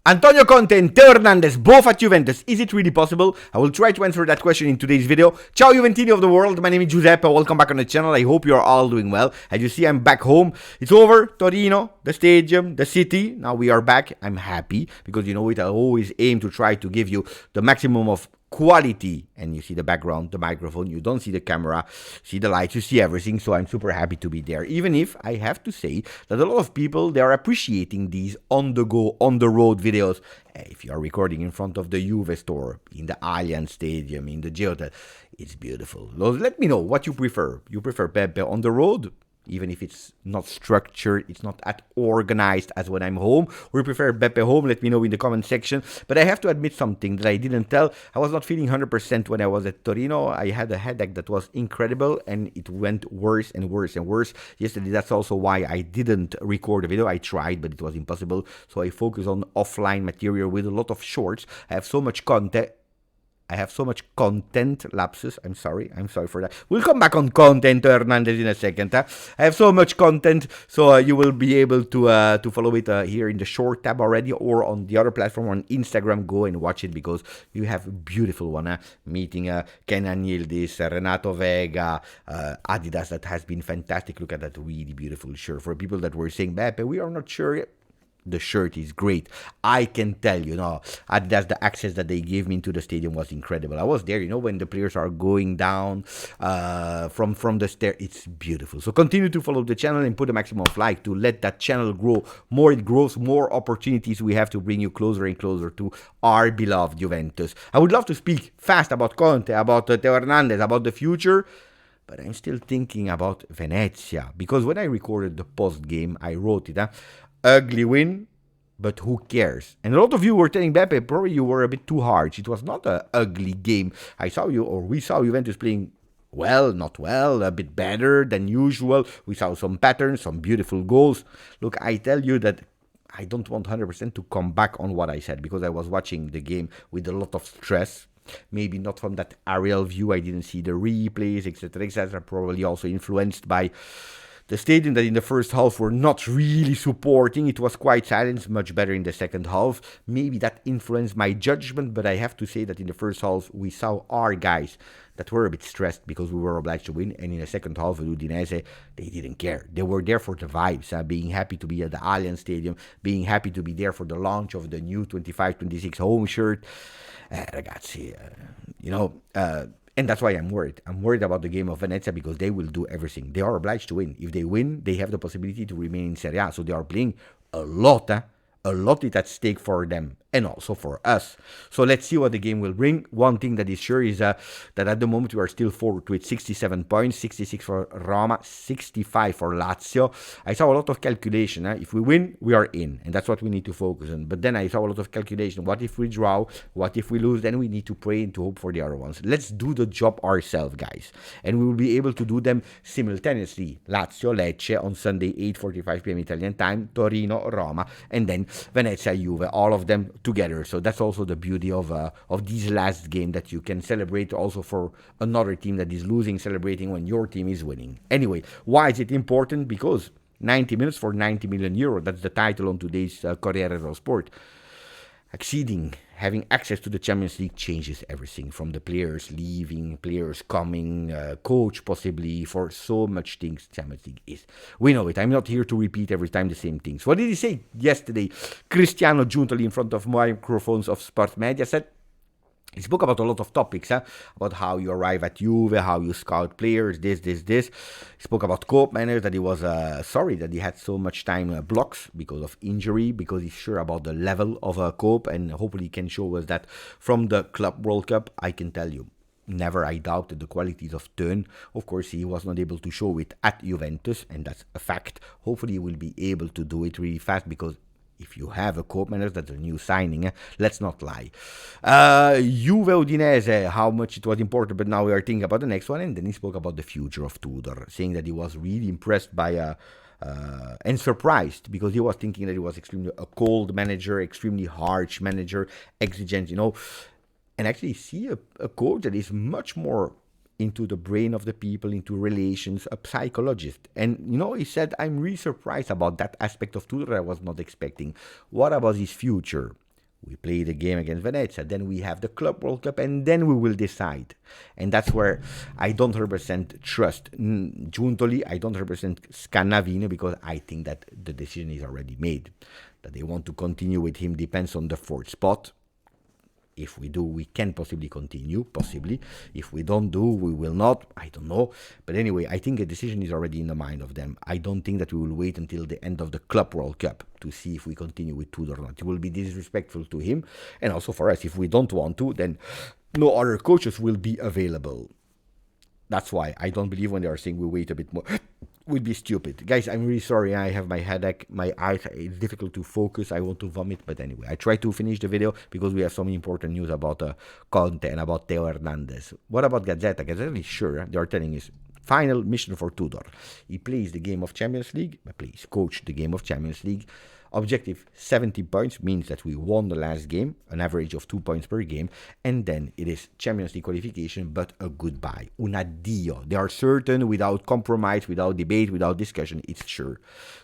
Antonio Conte and Theo Hernandez, both at Juventus. Is it really possible? I will try to answer that question in today's video. Ciao Juventini of the world, my name is Giuseppe. Welcome back on the channel. I hope you are all doing well. As you see, I'm back home. It's over. Torino, the stadium, the city. Now we are back. I'm happy because you know it. I always aim to try to give you the maximum of quality, and you see the background, the microphone, you don't see the camera, see the lights, you see everything. So I'm super happy to be there, even if I have to say that a lot of people, they are appreciating these on the go, on the road videos. If you are recording in front of the Juve store, in the Allianz Stadium, in the Hotel, it's beautiful. Let me know what you prefer. You prefer Pepe on the road, even if it's not structured, it's not as organized as when I'm home, or you prefer Beppe home? Let me know in the comment section. But I have to admit something that I didn't tell. I was not feeling 100% when I was at Torino. I had a headache that was incredible, and it went worse and worse and worse. Yesterday, that's also why I didn't record a video. I tried, but it was impossible. So I focused on offline material with a lot of shorts. I have so much content. Lapses. I'm sorry for that. We'll come back on content, Hernandez, in a second. I have so much content, so you will be able to follow it here in the short tab already, or on the other platform on Instagram. Go and watch it because you have a beautiful one. Meeting Kenan Yildiz, Renato Vega, Adidas, that has been fantastic. Look at that really beautiful shirt. For people that were saying, Beppe, we are not sure. The shirt is great. I can tell you, that's the access that they gave me into the stadium was incredible. I was there, when the players are going down from the stair. It's beautiful. So continue to follow the channel and put a maximum of like to let that channel grow. More it grows, more opportunities we have to bring you closer and closer to our beloved Juventus. I would love to speak fast about Conte, about Theo Hernandez, about the future. But I'm still thinking about Venezia. Because when I recorded the post-game, I wrote it, ugly win, but who cares? And a lot of you were telling Beppe, probably you were a bit too harsh. It was not an ugly game. We saw Juventus playing well, not well, a bit better than usual. We saw some patterns, some beautiful goals. Look, I tell you that I don't want 100% to come back on what I said, because I was watching the game with a lot of stress. Maybe not from that aerial view. I didn't see the replays, etc., etc. Probably also influenced by the stadium that in the first half were not really supporting. It was quite silent, much better in the second half. Maybe that influenced my judgment, but I have to say that in the first half, we saw our guys that were a bit stressed because we were obliged to win. And in the second half, Udinese, they didn't care. They were there for the vibes, being happy to be at the Allianz Stadium, being happy to be there for the launch of the new 25-26 home shirt. Ragazzi, and that's why I'm worried. I'm worried about the game of Venezia because they will do everything. They are obliged to win. If they win, they have the possibility to remain in Serie A. So they are playing a lot. A lot is at stake for them and also for us. So let's see what the game will bring. One thing that is sure is that at the moment we are still forward with 67 points, 66 for Roma, 65 for Lazio. I saw a lot of calculation. If we win, we are in, and that's what we need to focus on. But then I saw a lot of calculation. What if we draw? What if we lose? Then we need to pray and to hope for the other ones. Let's do the job ourselves, guys. And we will be able to do them simultaneously. Lazio, Lecce on Sunday, 8:45 p.m. Italian time, Torino, Roma, and then Venezia, Juve, all of them together. So that's also the beauty of these last game, that you can celebrate also for another team that is losing, celebrating when your team is winning. Anyway, why is it important? Because 90 minutes for 90 million euro, that's the title on today's Corriere dello Sport. Having access to the Champions League changes everything, from the players leaving, players coming, coach possibly, for so much things Champions League is. We know it. I'm not here to repeat every time the same things. What did he say yesterday? Cristiano Giuntoli in front of microphones of Sport Media said, he spoke about a lot of topics, about how you arrive at Juve, how you scout players, this. He spoke about Cope manners, that he was sorry that he had so much time blocks because of injury, because he's sure about the level of Cope, and hopefully he can show us that from the Club World Cup. I can tell you, never I doubted the qualities of Teun. Of course, he was not able to show it at Juventus, and that's a fact. Hopefully he will be able to do it really fast, because if you have a Cope manager, that's a new signing. Let's not lie. Juve Udinese, how much it was important, but now we are thinking about the next one. And then he spoke about the future of Tudor, saying that he was really impressed by and surprised, because he was thinking that he was extremely a cold manager, extremely harsh manager, exigent, and actually see a coach that is much more into the brain of the people, into relations, a psychologist. And, he said, I'm really surprised about that aspect of Tudor I was not expecting. What about his future? We play the game against Venezia, then we have the Club World Cup, and then we will decide. And that's where I don't represent trust Giuntoli, I don't represent Scannavino, because I think that the decision is already made. That they want to continue with him depends on the fourth spot. If we do, we can possibly continue, possibly. If we don't do, we will not. I don't know. But anyway, I think a decision is already in the mind of them. I don't think that we will wait until the end of the Club World Cup to see if we continue with Tudor or not. It will be disrespectful to him and also for us. If we don't want to, then no other coaches will be available. That's why I don't believe when they are saying we wait a bit more. Would be stupid. Guys, I'm really sorry. I have my headache. My eyes, it's difficult to focus. I want to vomit. But anyway, I try to finish the video because we have some important news about Conte and about Theo Hernandez. What about Gazzetta? Gazzetta is sure. They are telling us final mission for Tudor. He plays the game of Champions League. Please coach the game of Champions League. Objective 70 points means that we won the last game, an average of 2 points per game, and then it is Champions League qualification, but a goodbye, un addio. They are certain, without compromise, without debate, without discussion, it's sure.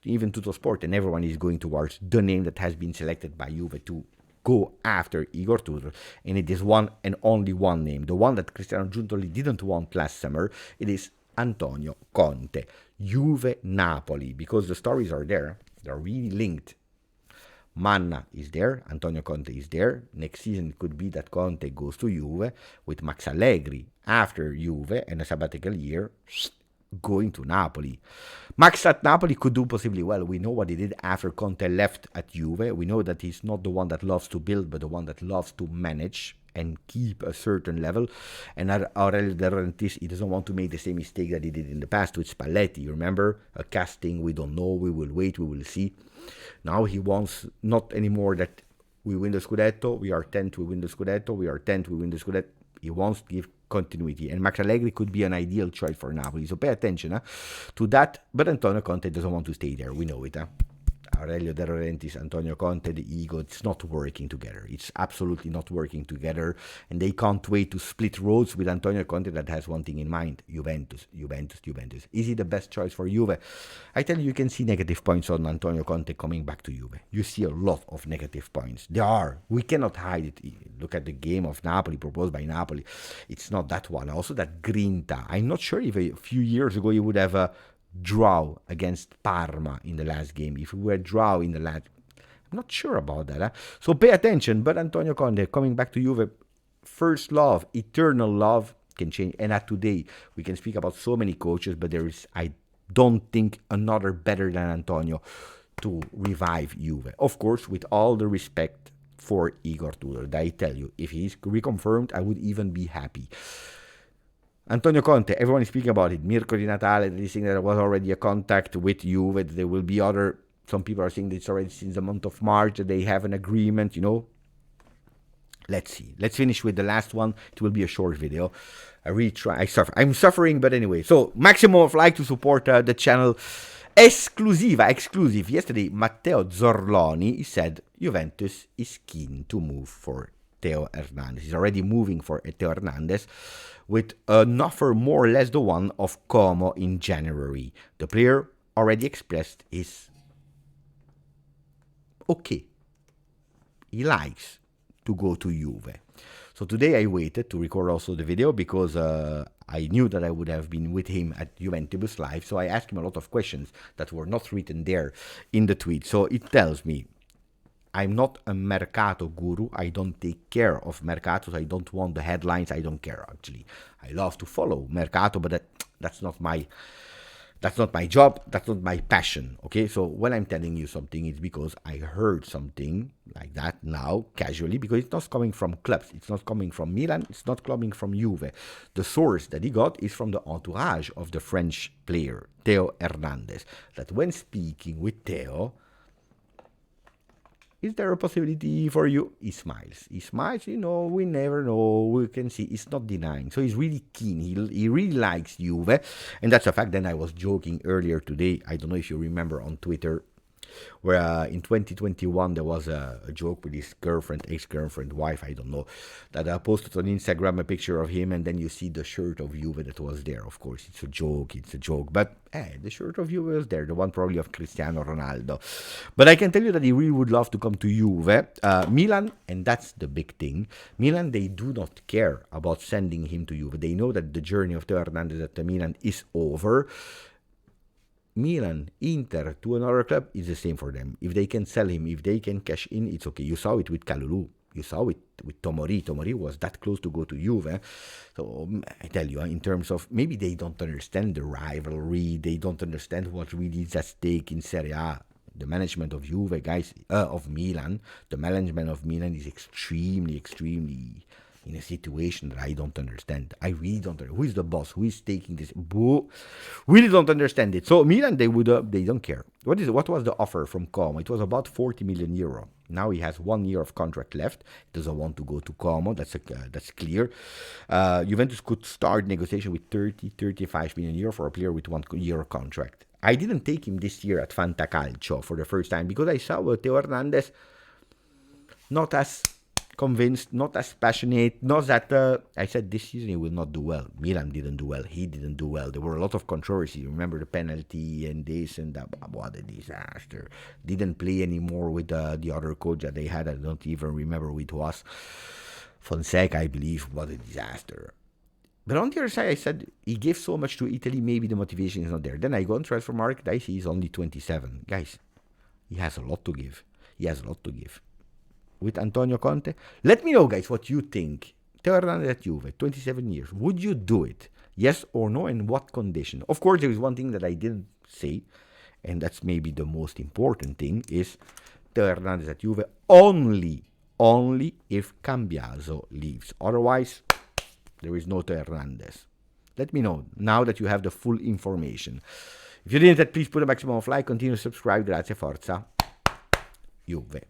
Even Tuttosport and everyone is going towards the name that has been selected by Juve to go after Igor Tudor, and it is one and only one name, the one that Cristiano Giuntoli didn't want last summer. It is Antonio Conte. Juve Napoli, because the stories are there. They're really linked. Manna is there, Antonio Conte is there. Next season it could be that Conte goes to Juve with Max Allegri after Juve and a sabbatical year going to Napoli. Max at Napoli could do possibly well. We know what he did after Conte left at Juve. We know that he's not the one that loves to build, but the one that loves to manage and keep a certain level. And Aurelio De Laurentiis, he doesn't want to make the same mistake that he did in the past with Spalletti. You remember? A casting, we don't know, we will wait, we will see. Now he wants not anymore that we win the Scudetto, we are 10th, we win the Scudetto, we are 10th, we win the Scudetto. He wants to give continuity, and Max Allegri could be an ideal choice for Napoli. So pay attention to that. But Antonio Conte doesn't want to stay there. We know it. Aurelio De Laurentiis, Antonio Conte, the ego, it's not working together. It's absolutely not working together, and they can't wait to split roads with Antonio Conte that has one thing in mind: Juventus, Juventus, Juventus. Is he the best choice for Juve? I tell you can see negative points on Antonio Conte coming back to Juve. You see a lot of negative points. There are. We cannot hide it. Look at the game of Napoli proposed by Napoli. It's not that one. Also that Grinta. I'm not sure if a few years ago you would have draw against Parma in the last game. If we were draw in the last, I'm not sure about that. So pay attention. But Antonio Conte coming back to Juve, first love, eternal love can change. And at today, we can speak about so many coaches, but there is, I don't think, another better than Antonio to revive Juve. Of course, with all the respect for Igor Tudor. I tell you, if he's reconfirmed, I would even be happy. Antonio Conte, everyone is speaking about it. Mirko Di Natale, they think there was already a contact with Juve. There will be other, some people are saying that it's already since the month of March that they have an agreement, you know. Let's see. Let's finish with the last one. It will be a short video. I really try. I'm suffering, but anyway. So, maximum of like to support the channel. Exclusive. Yesterday, Matteo Zorloni, he said Juventus is keen to move for Theo Hernandez. He's already moving for Theo Hernandez with an offer more or less the one of Como in January. The player already expressed his okay. He likes to go to Juve. So today I waited to record also the video because I knew that I would have been with him at Juventus Live. So I asked him a lot of questions that were not written there in the tweet. So it tells me, I'm not a Mercato guru. I don't take care of Mercato. I don't want the headlines. I don't care, actually. I love to follow Mercato, but that's not my job. That's not my passion, okay? So when I'm telling you something, it's because I heard something like that now, casually, because it's not coming from clubs. It's not coming from Milan. It's not coming from Juve. The source that he got is from the entourage of the French player, Theo Hernandez, that when speaking with Theo, is there a possibility for you? He smiles. You know, we never know. We can see. He's not denying. So he's really keen. He really likes Juve. And that's a fact. Then I was joking earlier today. I don't know if you remember on Twitter. where in 2021 there was a joke with his girlfriend, ex-girlfriend, wife, I don't know, that posted on Instagram a picture of him, and then you see the shirt of Juve that was there. Of course, it's a joke, but the shirt of Juve was there, the one probably of Cristiano Ronaldo. But I can tell you that he really would love to come to Juve. Milan, and that's the big thing, Milan, they do not care about sending him to Juve. They know that the journey of Theo Hernandez at Milan is over. Milan, Inter to another club is the same for them. If they can sell him, if they can cash in, it's okay. You saw it with Kalulu. You saw it with Tomori. Tomori was that close to go to Juve. So I tell you, in terms of, maybe they don't understand the rivalry. They don't understand what really is at stake in Serie A. The management of Juve, guys, of Milan, the management of Milan is extremely in a situation that I don't understand. I really don't understand. Who is the boss? Who is taking this? Boo. Really don't understand it. So Milan, they don't care. What was the offer from Como? It was about 40 million euro. Now he has 1 year of contract left. He doesn't want to go to Como. That's clear. Juventus could start negotiation with 35 million euro for a player with 1 year contract. I didn't take him this year at Fantacalcio for the first time because I saw Theo Hernandez not as convinced, not as passionate, not that I said this season he will not do well. Milan didn't do well. He didn't do well. There were a lot of controversy. Remember the penalty and this and that. What a disaster. Didn't play anymore with the other coach that they had. I don't even remember who it was. Fonseca, I believe. What a disaster. But on the other side, I said he gave so much to Italy, maybe the motivation is not there. Then I go on transfer market, I see he's only 27. Guys, he has a lot to give. With Antonio Conte. Let me know, guys, what you think. Theo Hernandez at Juve, 27 years. Would you do it? Yes or no, and what condition? Of course, there is one thing that I didn't say, and that's maybe the most important thing, is Theo Hernandez at Juve only if Cambiaso leaves. Otherwise, there is no Theo Hernandez. Let me know now that you have the full information. If you didn't, please put a maximum of like, continue to subscribe. Grazie, forza, Juve.